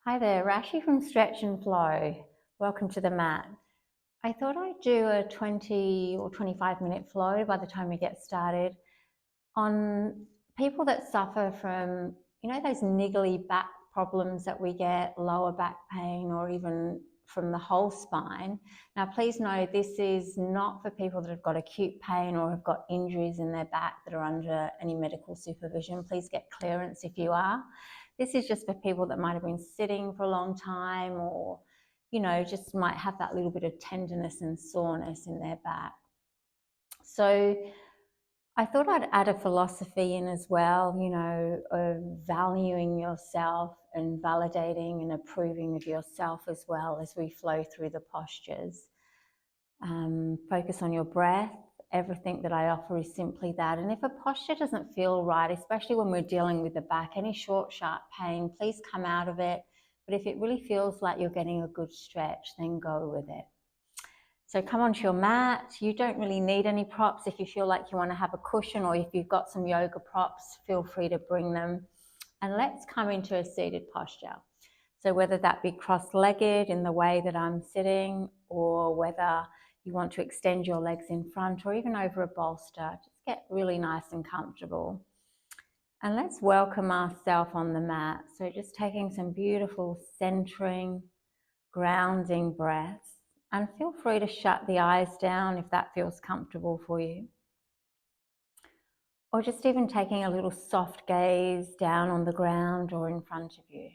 Hi there, Rashi from Stretch and Flow. Welcome to the mat. I thought I'd do a 20 or 25-minute flow by the time we get started on people that suffer from, those niggly back problems that we get, lower back pain, or even from the whole spine. Now, please know this is not for people that have got acute pain or have got injuries in their back that are under any medical supervision. Please get clearance if you are. This is just for people that might have been sitting for a long time or, just might have that little bit of tenderness and soreness in their back. So I thought I'd add a philosophy in as well, of valuing yourself and validating and approving of yourself as well as we flow through the postures. Focus on your breath. Everything that I offer is simply that. And if a posture doesn't feel right, especially when we're dealing with the back, any short, sharp pain, please come out of it. But if it really feels like you're getting a good stretch, then go with it. So come onto your mat. You don't really need any props. If you feel like you want to have a cushion or if you've got some yoga props, feel free to bring them. And let's come into a seated posture. So whether that be cross-legged in the way that I'm sitting, or whether you want to extend your legs in front or even over a bolster, just get really nice and comfortable. And let's welcome ourselves on the mat. So just taking some beautiful centering, grounding breaths. And feel free to shut the eyes down if that feels comfortable for you. Or just even taking a little soft gaze down on the ground or in front of you.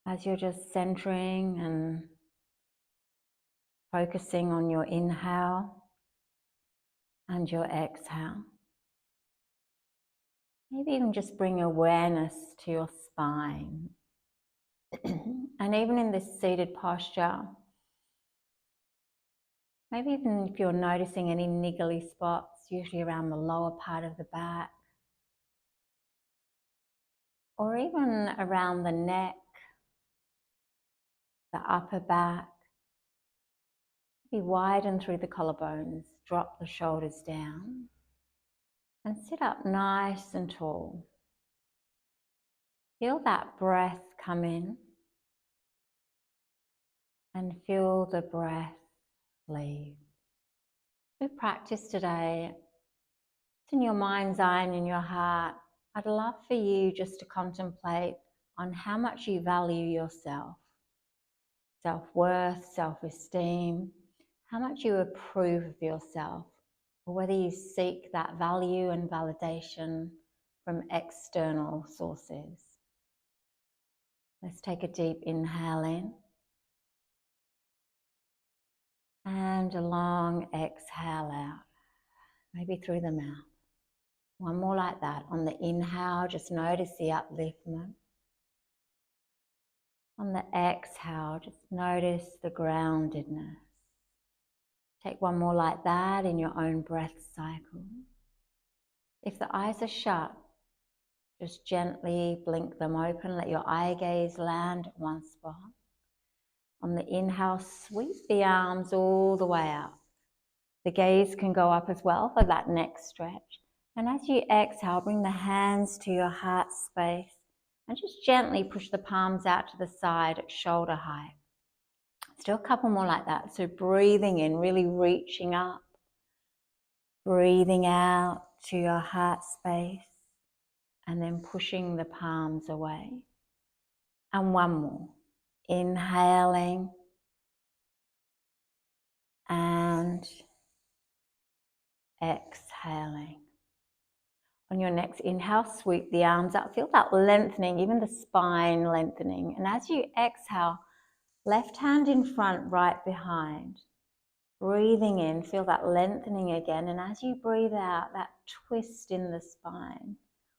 As you're just centering and focusing on your inhale and your exhale. Maybe even just bring awareness to your spine. And even in this seated posture, maybe even if you're noticing any niggly spots, usually around the lower part of the back, or even around the neck, the upper back, maybe widen through the collarbones, drop the shoulders down, and sit up nice and tall. Feel that breath come in and feel the breath leave. So practice today, in your mind's eye and in your heart. I'd love for you just to contemplate on how much you value yourself, self-worth, self-esteem, how much you approve of yourself, or whether you seek that value and validation from external sources. Let's take a deep inhale in and a long exhale out, maybe through the mouth. One more like that. On the inhale, just notice the upliftment. On the exhale, just notice the groundedness. Take one more like that in your own breath cycle. If the eyes are shut, just gently blink them open. Let your eye gaze land at one spot. On the inhale, sweep the arms all the way up. The gaze can go up as well for that next stretch. And as you exhale, bring the hands to your heart space and just gently push the palms out to the side at shoulder height. Still a couple more like that. So breathing in, really reaching up. Breathing out to your heart space and then pushing the palms away. And one more. Inhaling and exhaling. On your next inhale, sweep the arms up. Feel that lengthening, even the spine lengthening. And as you exhale, left hand in front, right behind. Breathing in, feel that lengthening again. And as you breathe out, that twist in the spine.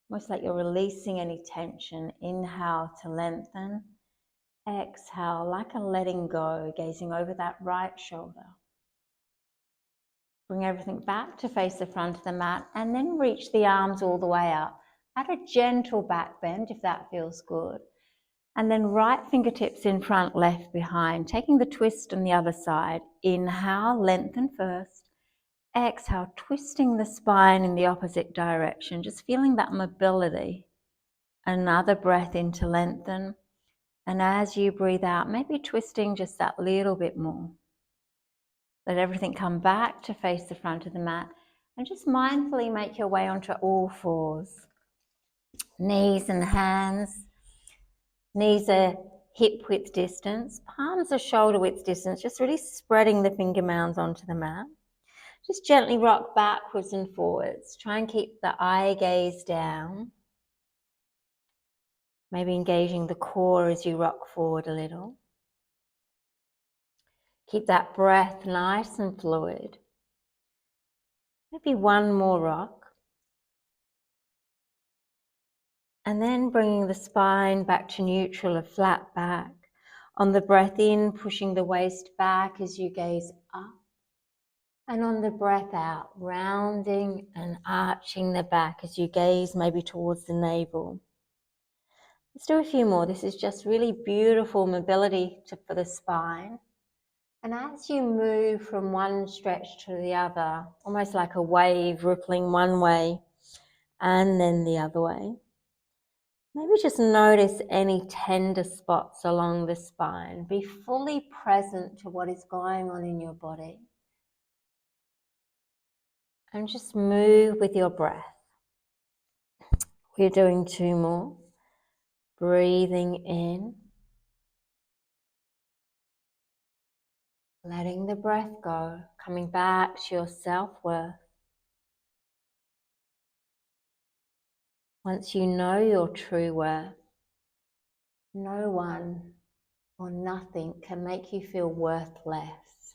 Almost like you're releasing any tension. Inhale to lengthen. Exhale, like a letting go, gazing over that right shoulder. Bring everything back to face the front of the mat and then reach the arms all the way up. Add a gentle back bend if that feels good. And then right fingertips in front, left behind, taking the twist on the other side. Inhale, lengthen first. Exhale, twisting the spine in the opposite direction, just feeling that mobility. Another breath in to lengthen. And as you breathe out, maybe twisting just that little bit more. Let everything come back to face the front of the mat and just mindfully make your way onto all fours. Knees and hands. Knees are hip width distance, palms are shoulder width distance, just really spreading the finger mounds onto the mat. Just gently rock backwards and forwards. Try and keep the eye gaze down. Maybe engaging the core as you rock forward a little. Keep that breath nice and fluid. Maybe one more rock. And then bringing the spine back to neutral, a flat back. On the breath in, pushing the waist back as you gaze up. And on the breath out, rounding and arching the back as you gaze maybe towards the navel. Let's do a few more. This is just really beautiful mobility for the spine. And as you move from one stretch to the other, almost like a wave rippling one way and then the other way, maybe just notice any tender spots along the spine. Be fully present to what is going on in your body. And just move with your breath. We're doing two more. Breathing in. Letting the breath go. Coming back to your self-worth. Once you know your true worth, no one or nothing can make you feel worth less.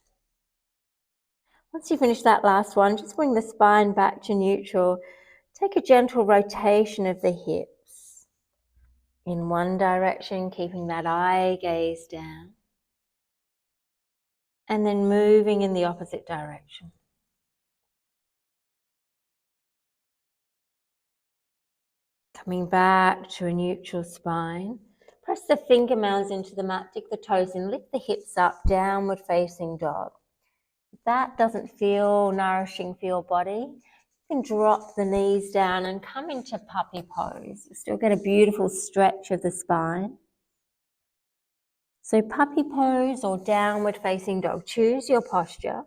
Once you finish that last one, just bring the spine back to neutral. Take a gentle rotation of the hips in one direction, keeping that eye gaze down, and then moving in the opposite direction. Coming back to a neutral spine. Press the finger mounds into the mat, dig the toes in, lift the hips up, downward facing dog. If that doesn't feel nourishing for your body, you can drop the knees down and come into puppy pose. You still get a beautiful stretch of the spine. So puppy pose or downward facing dog, choose your posture.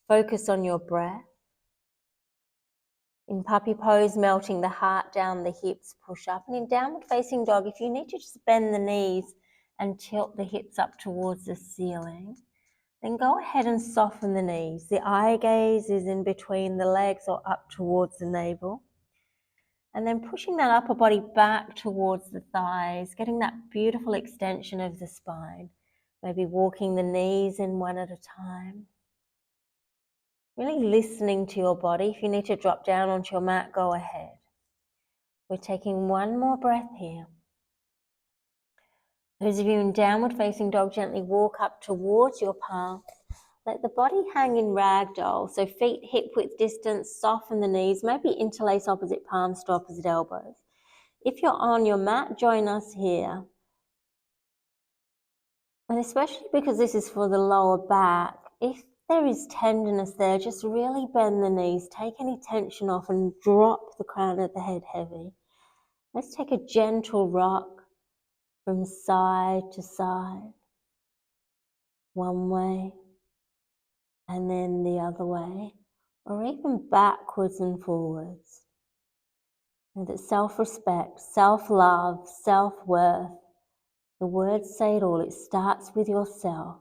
Focus on your breath. In puppy pose, melting the heart down the hips, push up. And in downward facing dog, if you need to just bend the knees and tilt the hips up towards the ceiling, then go ahead and soften the knees. The eye gaze is in between the legs or up towards the navel. And then pushing that upper body back towards the thighs, getting that beautiful extension of the spine. Maybe walking the knees in one at a time. Really listening to your body. If you need to drop down onto your mat, go ahead. We're taking one more breath here. Those of you in downward facing dog, gently walk up towards your palms. Let the body hang in ragdoll. So feet hip width distance, soften the knees, maybe interlace opposite palms to opposite elbows. If you're on your mat, join us here. And especially because this is for the lower back, if there is tenderness there, just really bend the knees, take any tension off and drop the crown of the head heavy. Let's take a gentle rock from side to side, one way and then the other way, or even backwards and forwards. And that self-respect, self-love, self-worth, the words say it all. It starts with yourself.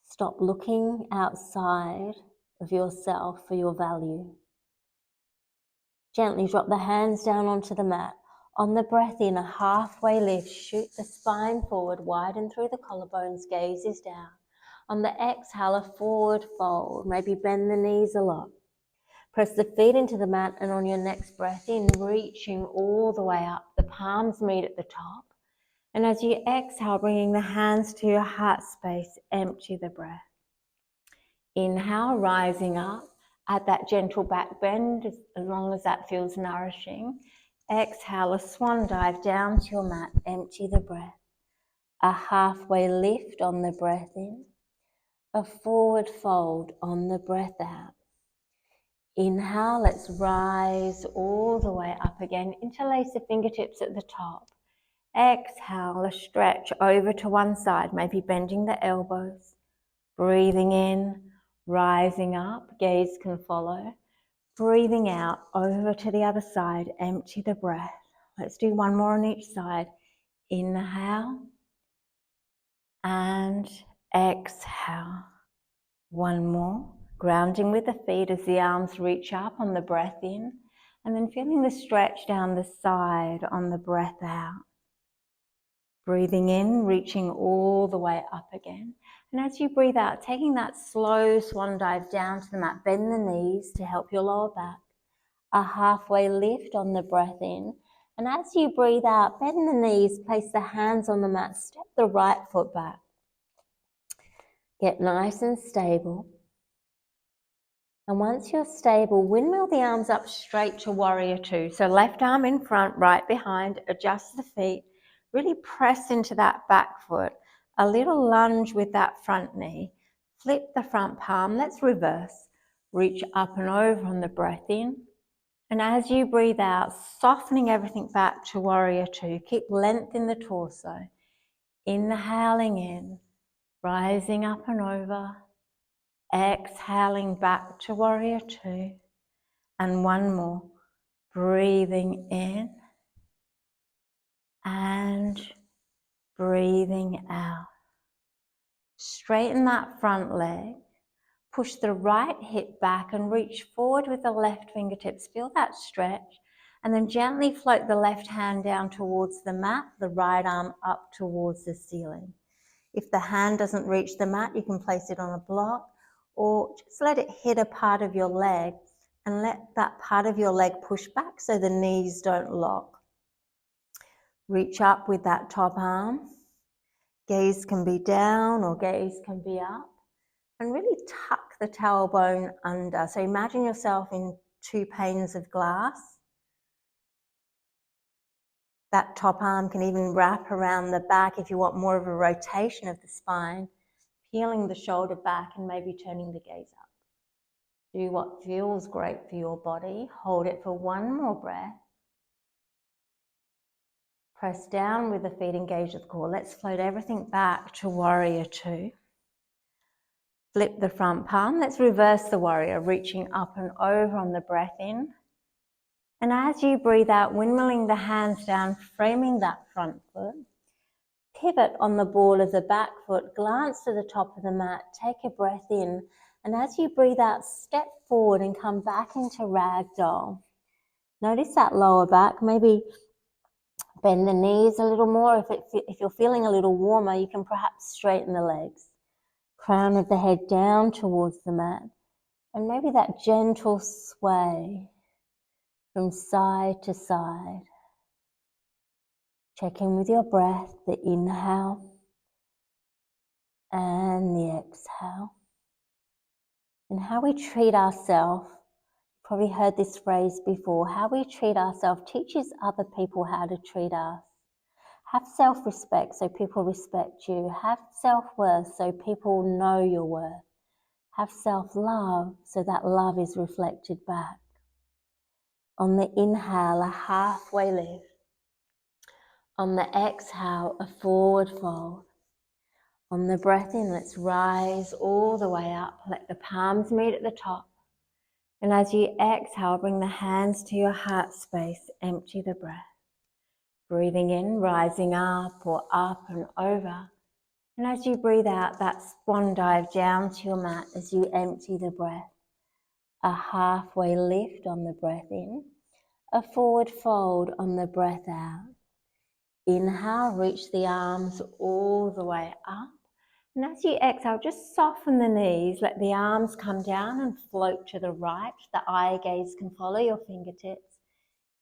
Stop looking outside of yourself for your value. Gently drop the hands down onto the mat. On the breath in, a halfway lift, shoot the spine forward, widen through the collarbones, gaze is down. On the exhale, a forward fold, maybe bend the knees a lot. Press the feet into the mat, and on your next breath in, reaching all the way up, the palms meet at the top. And as you exhale, bringing the hands to your heart space, empty the breath. Inhale, rising up. Add that gentle back bend as long as that feels nourishing. Exhale, a swan dive down to your mat. Empty the breath. A halfway lift on the breath in. A forward fold on the breath out. Inhale, let's rise all the way up again. Interlace the fingertips at the top. Exhale, a stretch over to one side, maybe bending the elbows. Breathing in, rising up, gaze can follow. Breathing out, over to the other side, empty the breath. Let's do one more on each side. Inhale and exhale. One more. Grounding with the feet as the arms reach up on the breath in, and then feeling the stretch down the side on the breath out. Breathing in, reaching all the way up again. And as you breathe out, taking that slow swan dive down to the mat, bend the knees to help your lower back. A halfway lift on the breath in. And as you breathe out, bend the knees, place the hands on the mat, step the right foot back. Get nice and stable. And once you're stable, windmill the arms up straight to warrior two. So left arm in front, right behind, adjust the feet, really press into that back foot. A little lunge with that front knee. Flip the front palm, let's reverse. Reach up and over on the breath in. And as you breathe out, softening everything back to warrior two. Keep length in the torso. Inhaling in, rising up and over. Exhaling back to warrior two. And one more. Breathing in and breathing out. Straighten that front leg. Push the right hip back and reach forward with the left fingertips. Feel that stretch. And then gently float the left hand down towards the mat, the right arm up towards the ceiling. If the hand doesn't reach the mat, you can place it on a block or just let it hit a part of your leg and let that part of your leg push back so the knees don't lock. Reach up with that top arm. Gaze can be down or gaze can be up. And really tuck the tailbone under. So imagine yourself in two panes of glass. That top arm can even wrap around the back if you want more of a rotation of the spine, peeling the shoulder back and maybe turning the gaze up. Do what feels great for your body. Hold it for one more breath. Press down with the feet, engage the core. Let's float everything back to warrior two. Flip the front palm. Let's reverse the warrior, reaching up and over on the breath in. And as you breathe out, windmilling the hands down, framing that front foot. Pivot on the ball of the back foot, glance to the top of the mat, take a breath in. And as you breathe out, step forward and come back into ragdoll. Notice that lower back, maybe bend the knees a little more. If you're feeling a little warmer, you can perhaps straighten the legs. Crown of the head down towards the mat. And maybe that gentle sway from side to side. Check in with your breath, the inhale and the exhale. And how we treat ourselves, you've probably heard this phrase before, how we treat ourselves teaches other people how to treat us. Have self-respect so people respect you. Have self-worth so people know your worth. Have self-love so that love is reflected back. On the inhale, a halfway lift. On the exhale, a forward fold. On the breath in, let's rise all the way up. Let the palms meet at the top. And as you exhale, bring the hands to your heart space. Empty the breath. Breathing in, rising up or up and over. And as you breathe out, that swan dive down to your mat as you empty the breath. A halfway lift on the breath in. A forward fold on the breath out. Inhale, reach the arms all the way up. And as you exhale, just soften the knees. Let the arms come down and float to the right. The eye gaze can follow your fingertips.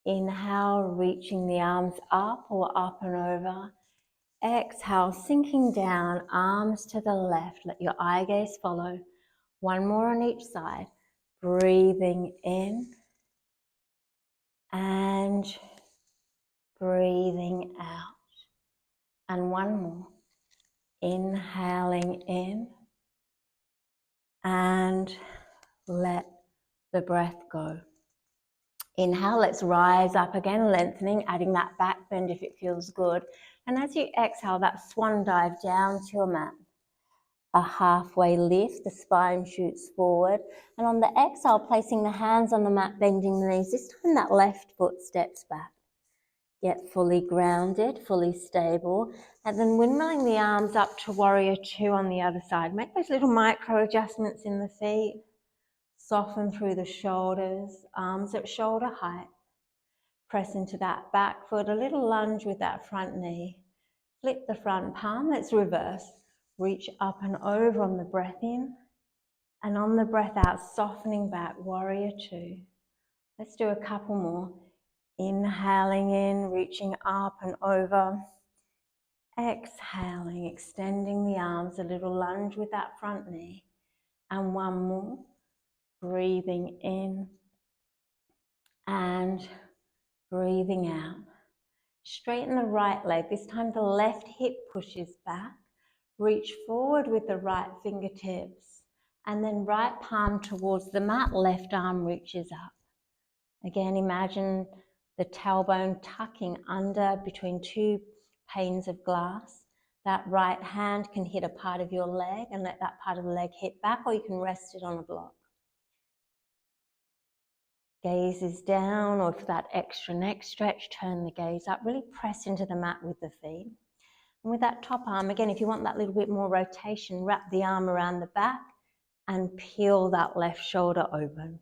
Inhale, reaching the arms up or up and over. Exhale, sinking down, arms to the left. Let your eye gaze follow. One more on each side. Breathing in and breathing out. And one more. Inhaling in and let the breath go. Inhale, let's rise up again, lengthening, adding that back bend if it feels good. And as you exhale, that swan dive down to your mat. A halfway lift, the spine shoots forward. And on the exhale, placing the hands on the mat, bending the knees. This time that left foot steps back. Get fully grounded, fully stable. And then windmilling the arms up to warrior two on the other side. Make those little micro adjustments in the feet. Soften through the shoulders, arms at shoulder height. Press into that back foot, a little lunge with that front knee. Flip the front palm, let's reverse. Reach up and over on the breath in. And on the breath out, softening back, warrior two. Let's do a couple more. Inhaling in, reaching up and over. Exhaling, extending the arms, a little lunge with that front knee. And one more. Breathing in and breathing out. Straighten the right leg. This time the left hip pushes back. Reach forward with the right fingertips. And then right palm towards the mat, left arm reaches up. Again, imagine the tailbone tucking under between two panes of glass. That right hand can hit a part of your leg and let that part of the leg hit back, or you can rest it on a block. Gaze is down, or for that extra neck stretch, turn the gaze up. Really press into the mat with the feet. And with that top arm, again, if you want that little bit more rotation, wrap the arm around the back and peel that left shoulder open.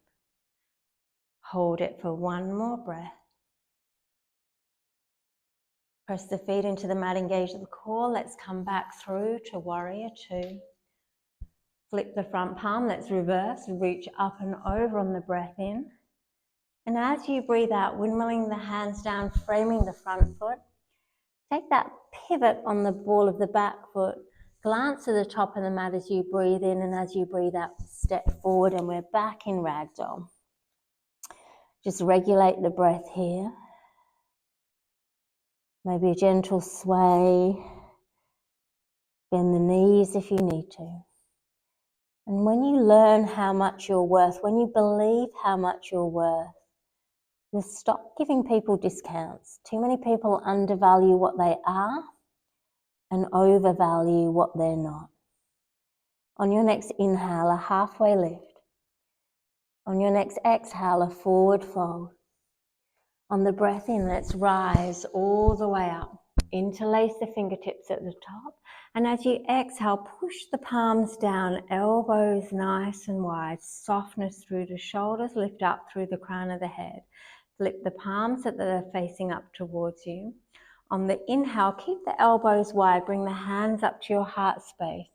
Hold it for one more breath. Press the feet into the mat, engage the core. Let's come back through to warrior two. Flip the front palm, let's reverse, reach up and over on the breath in. And as you breathe out, windmilling the hands down, framing the front foot. Take that pivot on the ball of the back foot. Glance to the top of the mat as you breathe in, and as you breathe out, step forward, and we're back in ragdoll. Just regulate the breath here. Maybe a gentle sway. Bend the knees if you need to. And when you learn how much you're worth, when you believe how much you're worth, you'll stop giving people discounts. Too many people undervalue what they are and overvalue what they're not. On your next inhale, a halfway lift. On your next exhale, a forward fold. On the breath in, let's rise all the way up. Interlace the fingertips at the top. And as you exhale, push the palms down, elbows nice and wide. Softness through the shoulders, lift up through the crown of the head. Flip the palms so that they're facing up towards you. On the inhale, keep the elbows wide, bring the hands up to your heart space.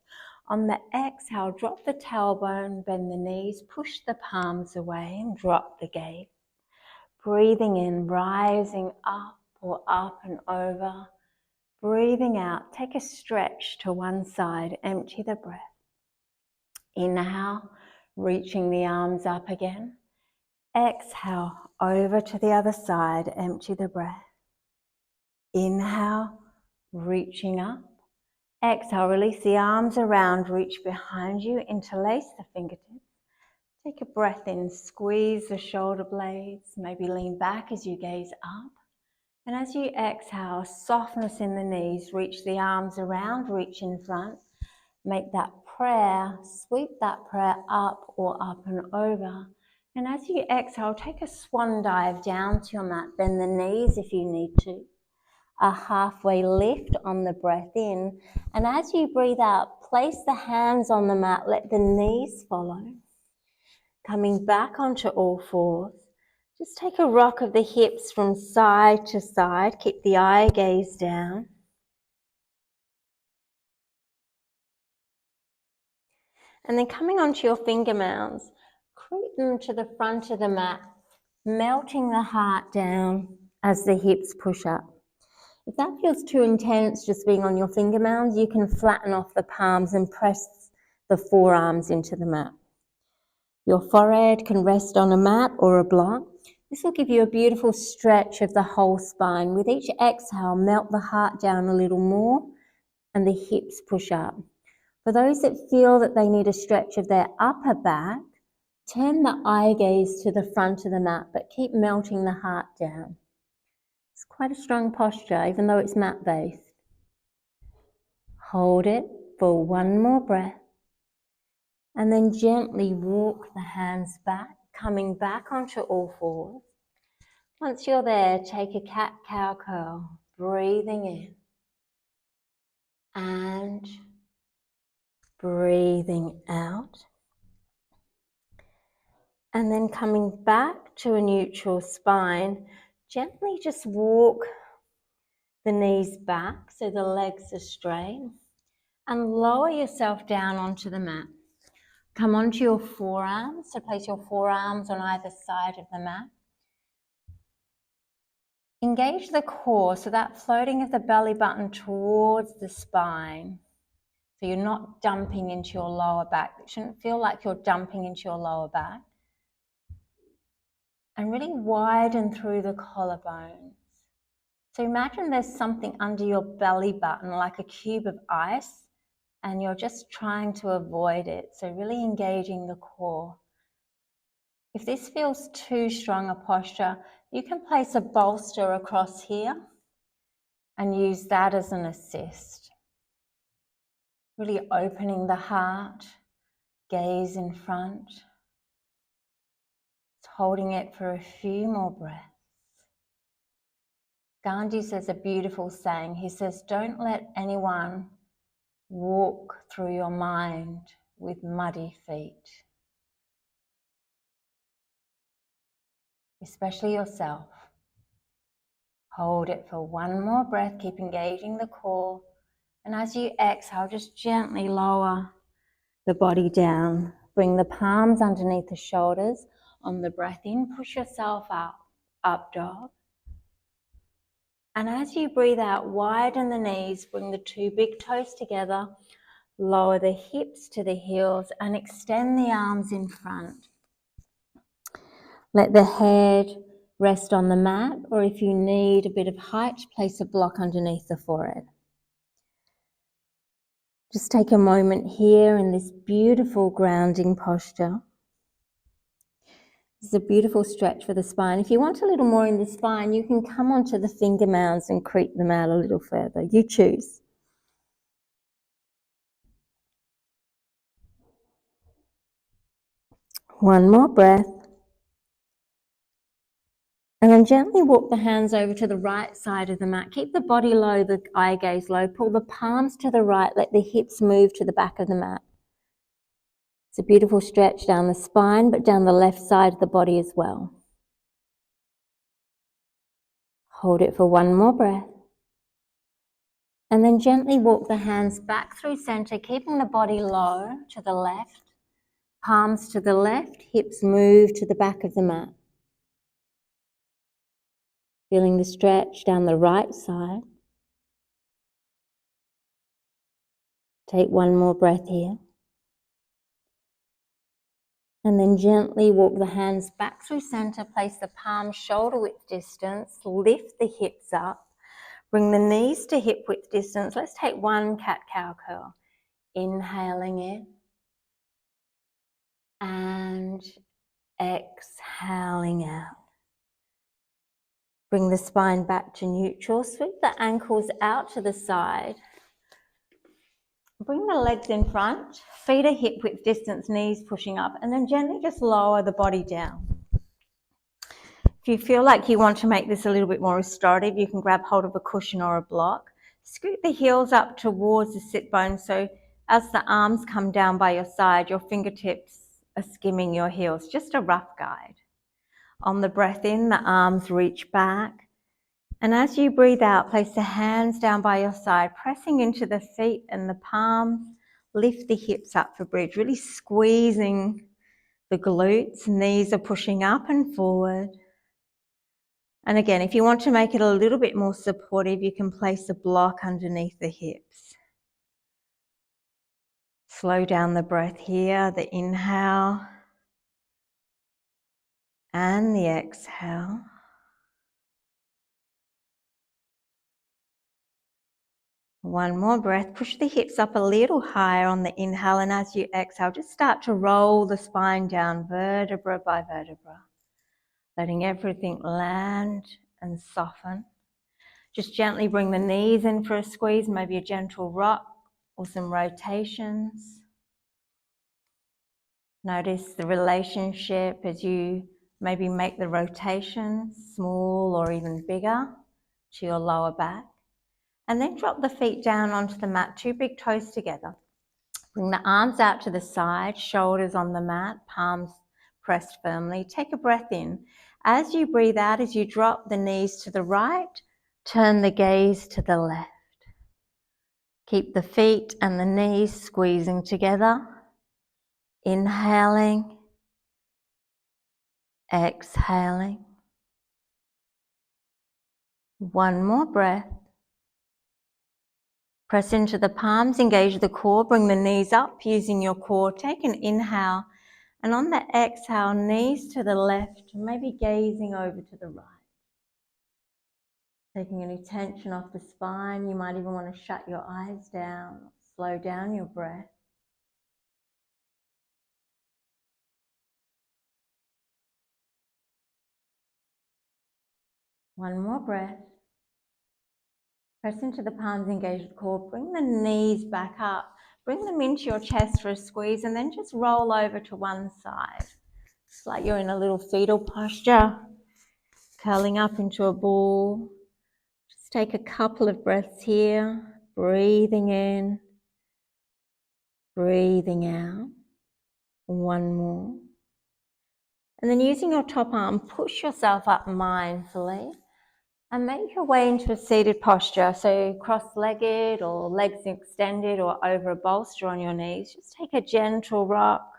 On the exhale, drop the tailbone, bend the knees, push the palms away and drop the gaze. Breathing in, rising up or up and over. Breathing out, take a stretch to one side, empty the breath. Inhale, reaching the arms up again. Exhale, over to the other side, empty the breath. Inhale, reaching up. Exhale, release the arms around, reach behind you, interlace the fingertips. Take a breath in, squeeze the shoulder blades, maybe lean back as you gaze up. And as you exhale, softness in the knees, reach the arms around, reach in front. Make that prayer, sweep that prayer up or up and over. And as you exhale, take a swan dive down to your mat, bend the knees if you need to. A halfway lift on the breath in. And as you breathe out, place the hands on the mat, let the knees follow. Coming back onto all fours. Just take a rock of the hips from side to side. Keep the eye gaze down. And then coming onto your finger mounds, creep them to the front of the mat, melting the heart down as the hips push up. If that feels too intense, just being on your finger mounds, you can flatten off the palms and press the forearms into the mat. Your forehead can rest on a mat or a block. This will give you a beautiful stretch of the whole spine. With each exhale, melt the heart down a little more and the hips push up. For those that feel that they need a stretch of their upper back, Turn the eye gaze to the front of the mat, but keep melting the heart down. It's quite a strong posture, even though it's mat-based. Hold it for one more breath, and then gently walk the hands back, coming back onto all fours. Once you're there, take a cat-cow curl, breathing in and breathing out. And then coming back to a neutral spine, gently just walk the knees back so the legs are straight and lower yourself down onto the mat. Come onto your forearms, so place your forearms on either side of the mat. Engage the core, so that floating of the belly button towards the spine. So you're not dumping into your lower back. It shouldn't feel like you're dumping into your lower back. And really widen through the collarbones. So imagine there's something under your belly button, like a cube of ice, and you're just trying to avoid it. So really engaging the core. If this feels too strong a posture, you can place a bolster across here and use that as an assist. Really opening the heart, gaze in front, holding it for a few more breaths. Gandhi says a beautiful saying. He says, don't let anyone walk through your mind with muddy feet, especially yourself. Hold it for one more breath, keep engaging the core. And as you exhale, just gently lower the body down. Bring the palms underneath the shoulders. On the breath in, push yourself up dog. And as you breathe out, widen the knees, bring the two big toes together, lower the hips to the heels and extend the arms in front. Let the head rest on the mat, or if you need a bit of height, place a block underneath the forehead. Just take a moment here in this beautiful grounding posture. This is a beautiful stretch for the spine. If you want a little more in the spine, you can come onto the finger mounds and creep them out a little further. You choose. One more breath. And then gently walk the hands over to the right side of the mat. Keep the body low, the eye gaze low. Pull the palms to the right. Let the hips move to the back of the mat. It's a beautiful stretch down the spine, but down the left side of the body as well. Hold it for one more breath. And then gently walk the hands back through center, keeping the body low to the left. Palms to the left, hips move to the back of the mat. Feeling the stretch down the right side. Take one more breath here. And then gently walk the hands back through center, place the palms shoulder width distance, lift the hips up, bring the knees to hip width distance. Let's take one cat-cow curl. Inhaling in and exhaling out. Bring the spine back to neutral, sweep the ankles out to the side. Bring the legs in front, feet are hip width distance, knees pushing up, and then gently just lower the body down. If you feel like you want to make this a little bit more restorative, you can grab hold of a cushion or a block. Scoot the heels up towards the sit bone, so as the arms come down by your side, your fingertips are skimming your heels, just a rough guide. On the breath in, the arms reach back. And as you breathe out, place the hands down by your side, pressing into the feet and the palms. Lift the hips up for bridge, really squeezing the glutes. Knees are pushing up and forward. And again, if you want to make it a little bit more supportive, you can place a block underneath the hips. Slow down the breath here, the inhale and the exhale. One more breath. Push the hips up a little higher on the inhale, and as you exhale, just start to roll the spine down vertebra by vertebra, letting everything land and soften. Just gently bring the knees in for a squeeze, maybe a gentle rock or some rotations. Notice the relationship as you maybe make the rotation small or even bigger to your lower back. And then drop the feet down onto the mat, 2 big toes together. Bring the arms out to the side, shoulders on the mat, palms pressed firmly. Take a breath in. As you breathe out, as you drop the knees to the right, turn the gaze to the left. Keep the feet and the knees squeezing together. Inhaling, exhaling. One more breath. Press into the palms, engage the core, bring the knees up using your core. Take an inhale, and on the exhale, knees to the left, maybe gazing over to the right. Taking any tension off the spine, you might even want to shut your eyes down, slow down your breath. One more breath. Press into the palms, engage the core, bring the knees back up, bring them into your chest for a squeeze, and then just roll over to one side. It's like you're in a little fetal posture, curling up into a ball. Just take a couple of breaths here, breathing in, breathing out. One more. And then using your top arm, push yourself up mindfully and make your way into a seated posture. So cross-legged or legs extended or over a bolster on your knees. Just take a gentle rock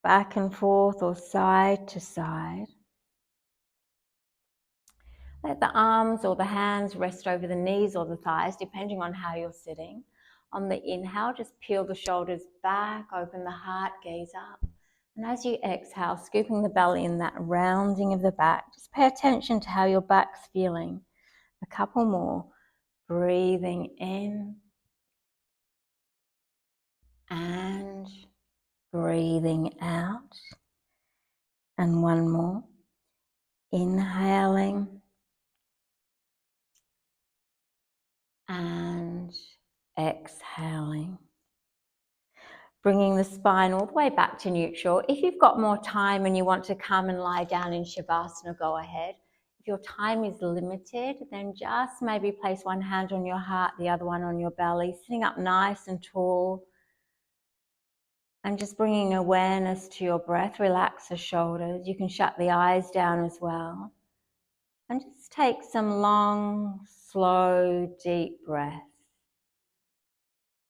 back and forth or side to side. Let the arms or the hands rest over the knees or the thighs, depending on how you're sitting. On the inhale, just peel the shoulders back, open the heart, gaze up. And as you exhale, scooping the belly in, that rounding of the back, just pay attention to how your back's feeling. A couple more. Breathing in and breathing out. And one more. Inhaling and exhaling. Bringing the spine all the way back to neutral. If you've got more time and you want to come and lie down in Shavasana, go ahead. If your time is limited, then just maybe place one hand on your heart, the other one on your belly, sitting up nice and tall. And just bringing awareness to your breath. Relax the shoulders. You can shut the eyes down as well. And just take some long, slow, deep breaths.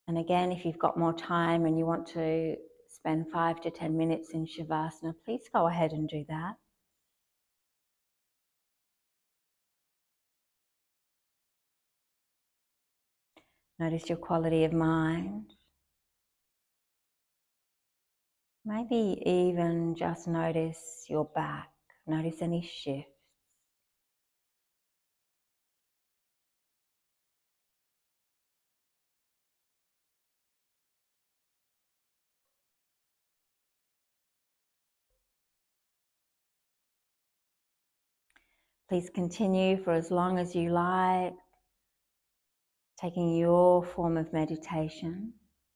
And again, if you've got more time and you want to spend 5 to 10 minutes in Shavasana, please go ahead and do that. Notice your quality of mind. Maybe even just notice your back. Notice any shifts. Please continue for as long as you like, taking your form of meditation.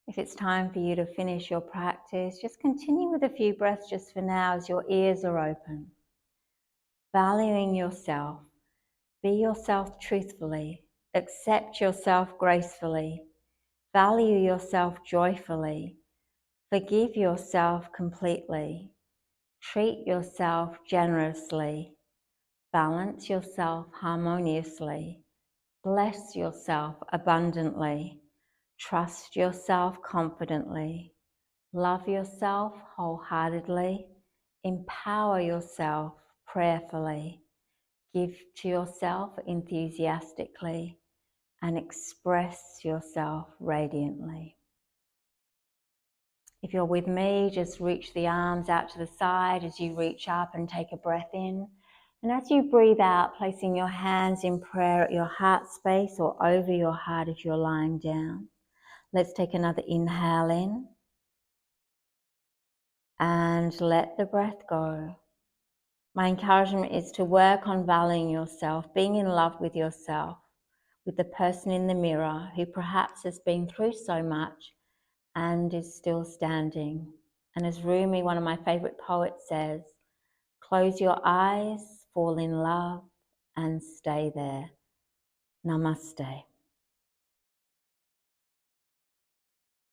If it's time for you to finish your practice, just continue with a few breaths just for now as your ears are open. Valuing yourself, be yourself truthfully, accept yourself gracefully, value yourself joyfully, forgive yourself completely, treat yourself generously, balance yourself harmoniously, bless yourself abundantly, trust yourself confidently, love yourself wholeheartedly, empower yourself prayerfully, give to yourself enthusiastically, and express yourself radiantly. If you're with me, just reach the arms out to the side as you reach up and take a breath in. And as you breathe out, placing your hands in prayer at your heart space or over your heart if you're lying down. Let's take another inhale in and let the breath go. My encouragement is to work on valuing yourself, being in love with yourself, with the person in the mirror who perhaps has been through so much and is still standing. And as Rumi, one of my favourite poets, says, close your eyes, fall in love, and stay there. Namaste.